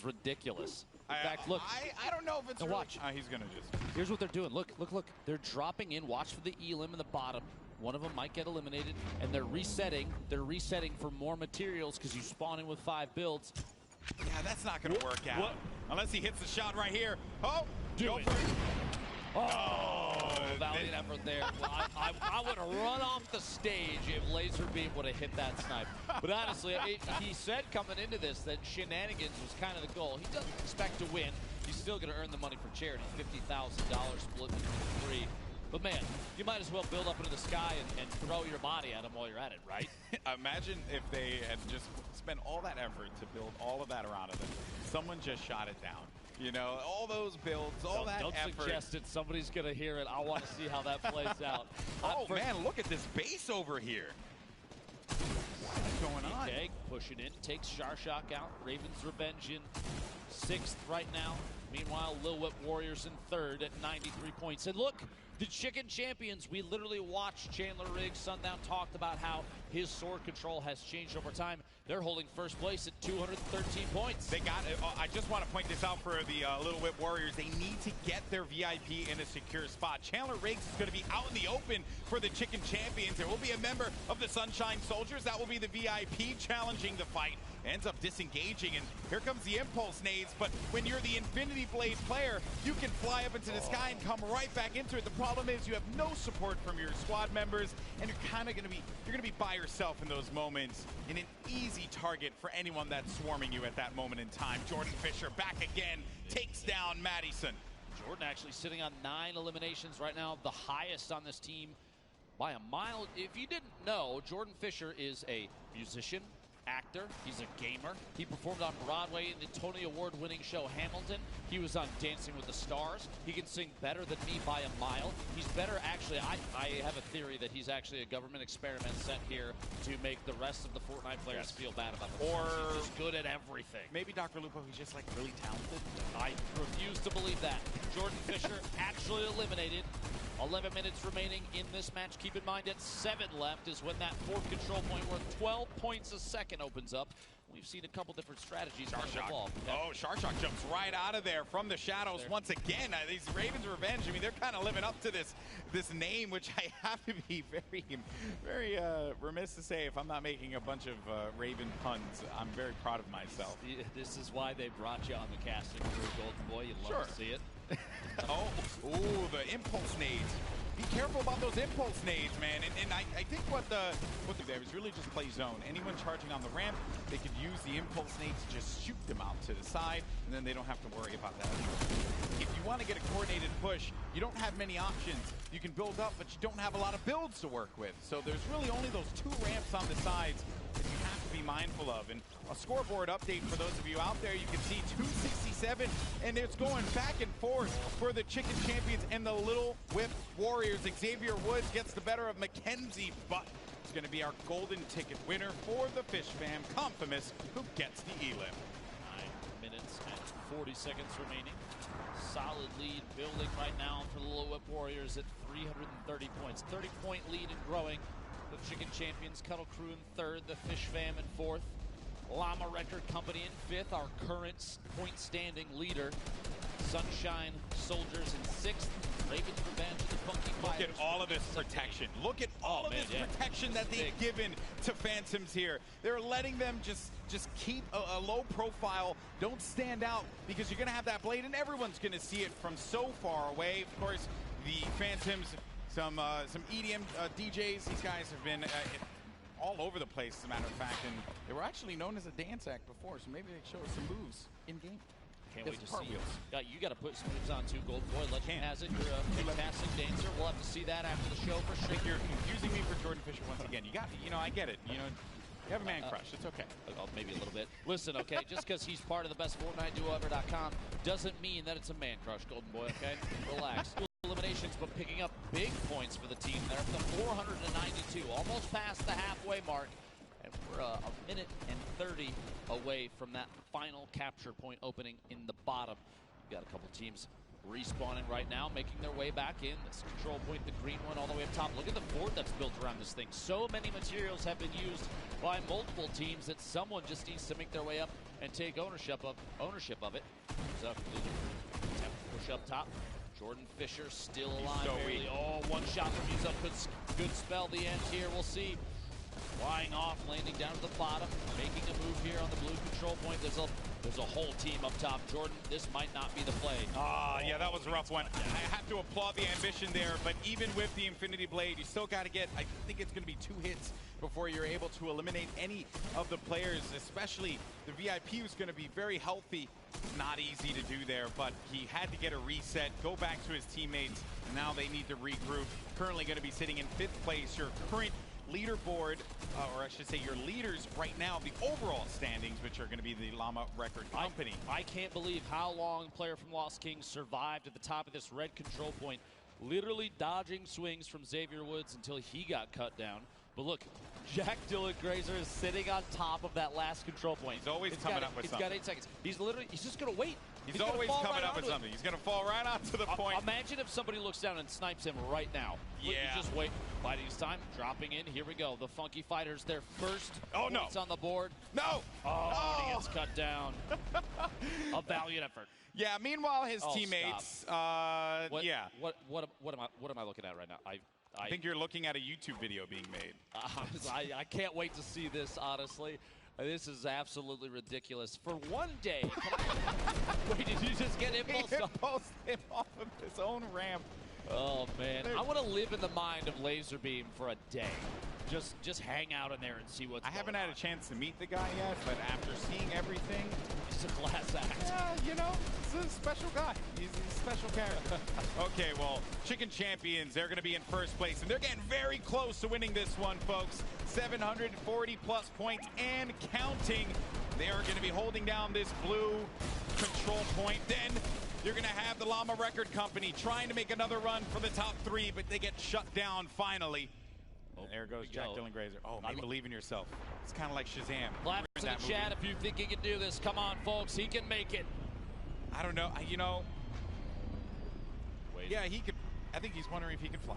ridiculous. In fact, look. I don't know if it's watch. He's going to just. Here's what they're doing. Look. They're dropping in. Watch for the elim in the bottom. One of them might get eliminated, and they're resetting. They're resetting for more materials because you spawn in with 5 builds. Yeah, that's not going to work out. Unless he hits the shot right here. Oh, do it. Valiant effort there. Well, I would have run off the stage if Laserbeam would have hit that snipe. But honestly, he said coming into this that shenanigans was kind of the goal. He doesn't expect to win. He's still going to earn the money for charity, $50,000 split between 3. But man, you might as well build up into the sky and throw your body at him while you're at it, right? Imagine if they had just spent all that effort to build all of that around it, and someone just shot it down. All those builds, all that effort. Don't suggest it. Somebody's going to hear it. I want to see how that plays out. Man, look at this base over here. What's going on? Okay, pushing in. Takes Sharshock out. Raven's Revenge in 6th right now. Meanwhile, Lil Whip Warriors in 3rd at 93 points. And look, the Chicken Champions. We literally watched Chandler Riggs. Sundown talked about how his sword control has changed over time. They're holding first place at 213 points. They got it. I just want to point this out for the Little Whip Warriors. They need to get their VIP in a secure spot. Chandler Riggs is going to be out in the open for the Chicken Champions. There will be a member of the Sunshine Soldiers. That will be the VIP challenging the fight. Ends up disengaging, and here comes the impulse nades. But when you're the Infinity Blade player, you can fly up into the sky and come right back into it. The problem is you have no support from your squad members, and you're kind of going to be by yourself in those moments, and an easy target for anyone that's swarming you at that moment in time. Jordan Fisher back again, takes down Madison. Jordan actually sitting on 9 eliminations right now, the highest on this team by a mile. If you didn't know, Jordan Fisher is a musician, actor. He's a gamer. He performed on Broadway in the Tony Award-winning show Hamilton. He was on Dancing with the Stars. He can sing better than me by a mile. He's better, actually. I have a theory that he's actually a government experiment sent here to make the rest of the Fortnite players feel bad about themselves. Or he's just good at everything. Maybe Dr. Lupo, he's just like really talented. I refuse to believe that. Jordan Fisher actually eliminated. 11 minutes remaining in this match. Keep in mind at 7 left is when that fourth control point worth 12 points a second opens up. We've seen a couple different strategies evolve. Oh, Sharshock jumps right out of there from the shadows once again. These Ravens Revenge, I mean, they're kind of living up to this name, which I have to be very remiss to say if I'm not making a bunch of Raven puns. I'm very proud of myself. This is why they brought you on the casting crew, Golden Boy. You love to see it. Ooh, the impulse nades. Be careful about those impulse nades, man. And I think what they there is really just play zone. Anyone charging on the ramp, they could use the impulse nades to just shoot them out to the side, and then they don't have to worry about that. If you want to get a coordinated push, you don't have many options. You can build up, but you don't have a lot of builds to work with. So there's really only those 2 ramps on the sides that you have to be mindful of. And a scoreboard update for those of you out there, you can see 267, and it's going back and forth for the Chicken Champions and the Little Whip Warriors. Xavier Woods gets the better of Mackenzie, but it's going to be our golden ticket winner for the Fish Fam, Confamous, who gets the elim. 9 minutes and 40 seconds remaining. Solid lead building right now for the Little Whip Warriors at 330 points. 30-point lead and growing. The Chicken Champions, Cuddle Crew in 3rd, the Fish Fam in 4th. Llama Record Company in 5th, our current point standing leader. Sunshine Soldiers in 6th. Ravens Revenge and the Funky Fighters. Look at all of this protection. Look at all of this protection that they've given to Phantoms here. They're letting them just keep a low profile. Don't stand out because you're going to have that blade and everyone's going to see it from so far away. Of course, the Phantoms, some EDM DJs. These guys have been all over the place, as a matter of fact, and they were actually known as a dance act before, so maybe they show us some moves in game. Can't wait to see you. You got to put some moves on too, Golden Boy. Legend has it. You're a fantastic dancer. We'll have to see that after the show for sure. You're confusing me for Jordan Fisher once again. You got me. I get it. You have a man crush. It's okay. Maybe a little bit. Listen, okay, just because he's part of the best Fortnite duo ever.com doesn't mean that it's a man crush, Golden Boy, okay? Relax. Eliminations, but picking up big points for the team there. The 492, almost past the halfway mark. And we're a minute and 30 away from that final capture point opening in the bottom. We've got a couple teams respawning right now, making their way back in. This control point, the green one, all the way up top. Look at the board that's built around this thing. So many materials have been used by multiple teams that someone just needs to make their way up and take ownership of it. So, attempt to push up top. Jordan Fisher still alive. One shot from Muzo could spell the end here. We'll see. Flying off, landing down to the bottom, making a move here on the blue control point. There's a whole team up top. Jordan, this might not be the play. Yeah, that was a rough one. I have to applaud the ambition there, but even with the Infinity Blade, you still got to get, I think it's going to be 2 hits before you're able to eliminate any of the players, especially the VIP, who's going to be very healthy. Not easy to do there, but he had to get a reset, go back to his teammates. Now they need to regroup. Currently going to be sitting in 5th place. Your current leaderboard, or I should say your leaders right now, the overall standings, which are going to be the Llama Record Company. I can't believe how long player from Lost Kings survived at the top of this red control point, literally dodging swings from Xavier Woods until he got cut down. But look, Jack Dylan Grazer is sitting on top of that last control point. He's always coming up with something. He's got 8 seconds. He's just going to wait. He's always coming up with something. He's going to fall right onto the point. Imagine if somebody looks down and snipes him right now. Yeah. You just wait. Biding his time. Dropping in. Here we go. The Funky Fighters, their first points on the board. No. He gets cut down. A valiant effort. Yeah, meanwhile, his teammates, What am I looking at right now? I think you're looking at a YouTube video being made. I can't wait to see this, honestly. This is absolutely ridiculous. For one day. Wait, did you just get impulse? He impulsed him off of his own ramp. Oh, man. I want to live in the mind of Laserbeam for a day. just hang out in there and see what's I going haven't had on. a chance to meet the guy yet, but after seeing everything, He's a class act. yeah, you know, he's a special guy. He's a special character. Okay, well, Chicken Champions, they're going to be in first place, and they're getting very close to winning this one, folks. 740-plus points and counting. They are going to be holding down this blue control point. Then you're going to have the Llama Record Company trying to make another run for the top 3, but they get shut down finally. And there goes Jack Dylan Grazer. Oh, man, believe in yourself. It's kind of like Shazam. Clap to the chat if you think he can do this. Come on, folks. He can make it. I don't know. You know, Wait. yeah, he could. I think he's wondering if he can fly.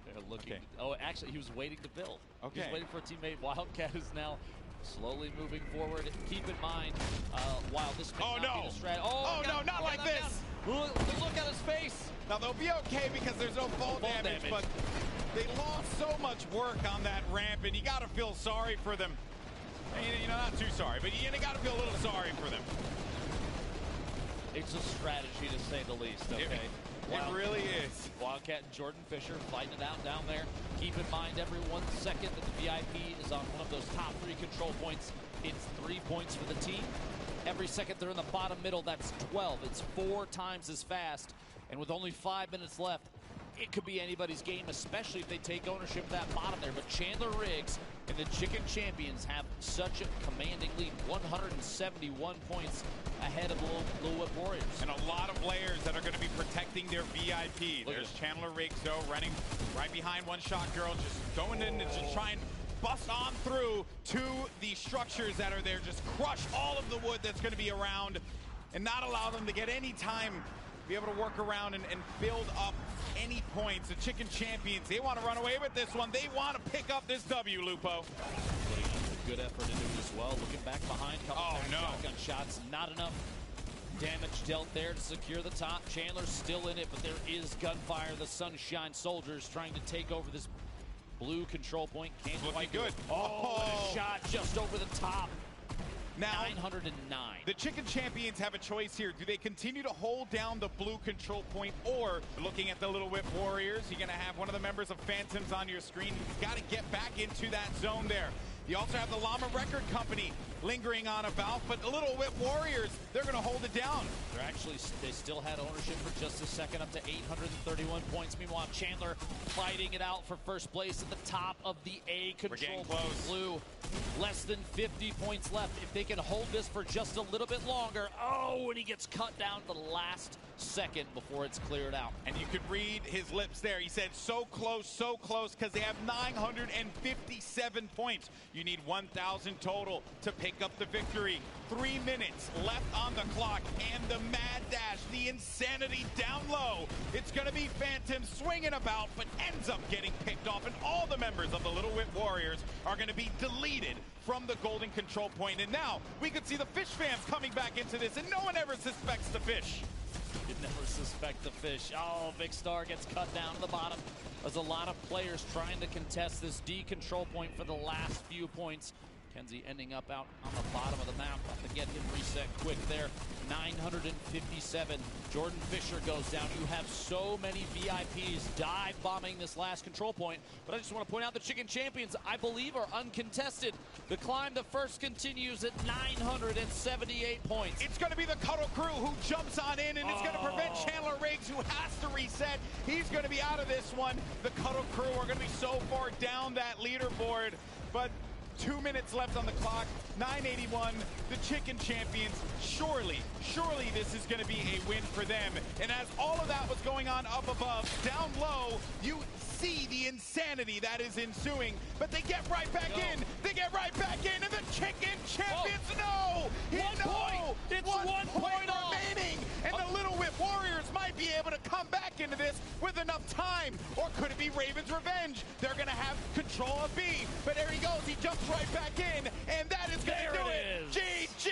They're looking. Okay. Oh, actually, he was waiting to build. Okay. He's waiting for a teammate. Wildcat is now slowly moving forward. Keep in mind, while this may not be the strategy. Oh, no, not like this. Look at his face. Now, they'll be okay because there's no fall damage, but they lost so much work on that ramp, and you got to feel sorry for them. You know, not too sorry, but you got to feel a little sorry for them. It's a strategy, to say the least, okay? It really is. Wildcat and Jordan Fisher fighting it out down there. Keep in mind, every 1 second that the VIP is on one of those top 3 control points, it's 3 points for the team. Every second they're in the bottom middle, that's 12. It's 4 times as fast. And with only 5 minutes left, it could be anybody's game, especially if they take ownership of that bottom there. But Chandler Riggs and the Chicken Champions have such a commanding lead, 171 points ahead of the Little Whip Warriors. And a lot of players that are going to be protecting their VIP. There's Chandler Riggs, though, running right behind One Shot Girl, just going in to just try and bust on through to the structures that are there, just crush all of the wood that's going to be around and not allow them to get any time, be able to work around and build up any points. The Chicken Champions, they want to run away with this one. They want to pick up this W, Lupo. Putting a good effort into it as well. Looking back behind, shotgun shots, not enough damage dealt there to secure the top. Chandler's still in it, but there is gunfire. The Sunshine Soldiers trying to take over this blue control point. Can't quite good. Oh, and a shot just over the top. Now, 909. The Chicken Champions have a choice here. Do they continue to hold down the blue control point, or looking at the Little Whip Warriors, you're going to have one of the members of Phantoms on your screen. You've got to get back into that zone there. You also have the Llama Record Company lingering on about, but the Little Whip Warriors, they're going to hold it down. They still had ownership for just a second, up to 831 points. Meanwhile, Chandler fighting it out for first place at the top of the A control point. Blue, less than 50 points left. If they can hold this for just a little bit longer. Oh, and he gets cut down to the last second before it's cleared out. And you could read his lips there. He said so close, because they have 957 points. You need 1,000 total to pick up the victory. 3 minutes left on the clock, and the mad dash, the insanity down low. It's going to be Phantom swinging about, but ends up getting picked off, and all the members of the Little Whip Warriors are going to be deleted from the golden control point. And now we could see the Fish fans coming back into this, and no one ever suspects the Fish. You'd never suspect the Fish. Oh, Big Star gets cut down to the bottom. There's a lot of players trying to contest this D control point for the last few points. Kenzie ending up out on the bottom of the map. Have to get him reset quick there. 957. Jordan Fisher goes down. You have so many VIPs dive bombing this last control point. But I just want to point out the Chicken Champions, I believe, are uncontested. The climb to first continues at 978 points. It's going to be the Cuddle Crew who jumps on in, and it's going to prevent Chandler Riggs, who has to reset. He's going to be out of this one. The Cuddle Crew are going to be so far down that leaderboard. But 2 minutes left on the clock, 981, the Chicken Champions. Surely this is going to be a win for them. And as all of that was going on up above, down low, you see the insanity that is ensuing. But they get right back in. They get right back in, and the Chicken Champions, It's 1 point remaining. And the Little Whip Warriors might be able to come back into this with enough time. Or could it be Raven's Revenge? They're going to have control of B. But there he goes. He jumps right back in. And that is going to do it. GG.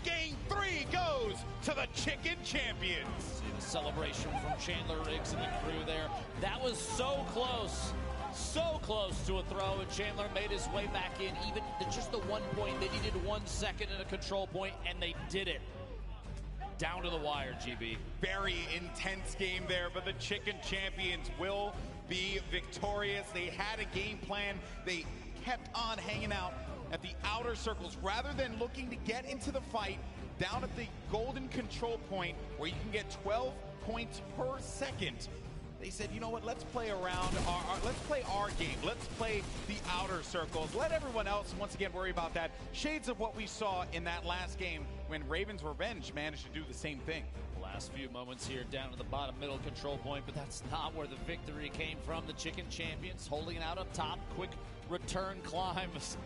Game 3 goes to the Chicken Champions. See the celebration from Chandler Riggs and the crew there. That was so close. So close to a throw, and Chandler made his way back in. Even just the 1 point, they needed 1 second in a control point, and they did it. Down to the wire, GB. Very intense game there, but the Chicken Champions will be victorious. They had a game plan. They kept on hanging out at the outer circles rather than looking to get into the fight down at the golden control point where you can get 12 points per second. They said, you know what, let's play around, let's play our game. Let's play the outer circles. Let everyone else, once again, worry about that. Shades of what we saw in that last game when Raven's Revenge managed to do the same thing. Last few moments here down to the bottom middle control point, but that's not where the victory came from. The Chicken Champions holding it out up top. Quick return climbs.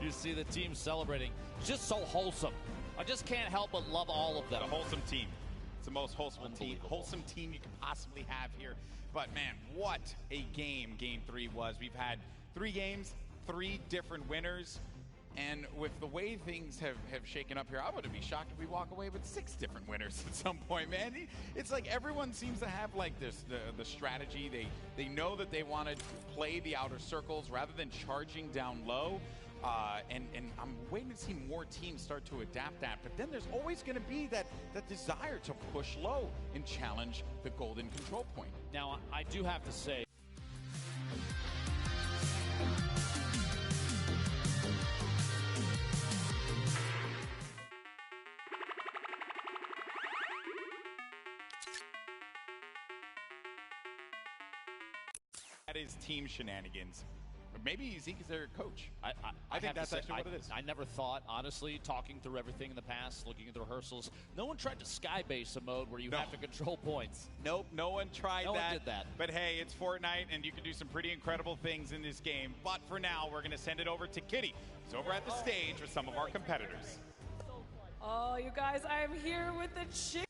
You see the team celebrating. Just so wholesome. I just can't help but love all of them. A wholesome team. It's the most wholesome team you could possibly have here. But man, what a game 3 was. We've had 3 games, 3 different winners. And with the way things have shaken up here, I wouldn't be shocked if we walk away with 6 different winners at some point, man. It's like everyone seems to have like this, the strategy. They know that they want to play the outer circles rather than charging down low. And I'm waiting to see more teams start to adapt that. But then there's always going to be that desire to push low and challenge the golden control point. Now, I do have to say, that is team shenanigans. But maybe Zeke is their coach. I think that's actually what it is. I never thought, honestly, talking through everything in the past, looking at the rehearsals, no one tried to skybase a mode where you have to control points. Nope, no one tried that. No one did that. But hey, it's Fortnite, and you can do some pretty incredible things in this game. But for now, we're going to send it over to Kitty, who's over at the stage with some of our competitors. Oh, you guys, I am here with the Chicken